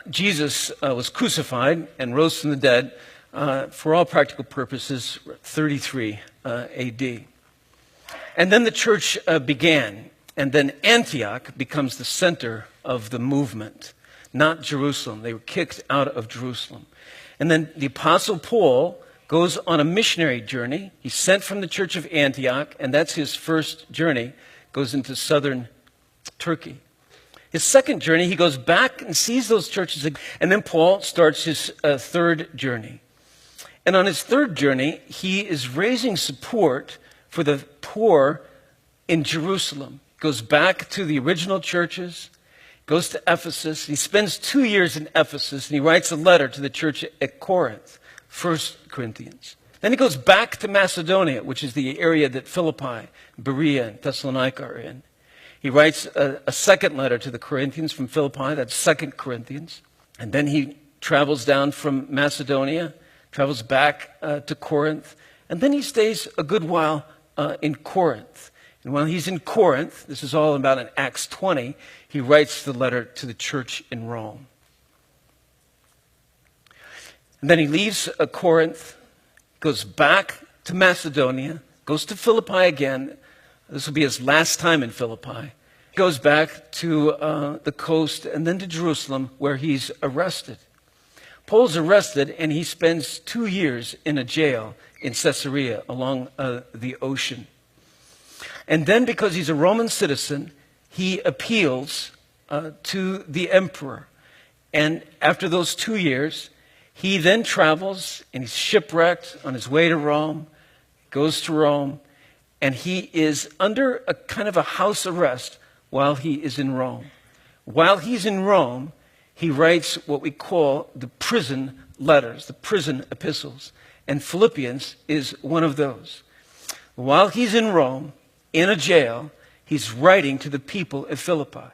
Jesus was crucified and rose from the dead, for all practical purposes, 33 AD. And then the church began, and then Antioch becomes the center of the movement, not Jerusalem. They were kicked out of Jerusalem. And then the Apostle Paul goes on a missionary journey. He's sent from the church of Antioch, and that's his first journey, goes into southern Turkey. His second journey, he goes back and sees those churches again. And then Paul starts his third journey. And on his third journey, he is raising support for the poor in Jerusalem. Goes back to the original churches, goes to Ephesus. He spends 2 years in Ephesus, and he writes a letter to the church at Corinth, 1 Corinthians. Then he goes back to Macedonia, which is the area that Philippi, Berea, and Thessalonica are in. He writes a second letter to the Corinthians from Philippi, that's 2 Corinthians. And then he travels down from Macedonia, travels back to Corinth, and then he stays a good while in Corinth. And while he's in Corinth, this is all about in Acts 20, he writes the letter to the church in Rome. And then he leaves Corinth, goes back to Macedonia, goes to Philippi again. This will be his last time in Philippi. He goes back to the coast and then to Jerusalem, where he's arrested. Paul's arrested, and he spends 2 years in a jail in Caesarea along the ocean. And then, because he's a Roman citizen, he appeals to the emperor. And after those 2 years, he then travels, and he's shipwrecked on his way to Rome, goes to Rome, and he is under a kind of a house arrest while he is in Rome. While he's in Rome, he writes what we call the prison letters, the prison epistles. And Philippians is one of those. While he's in Rome, in a jail, he's writing to the people at Philippi.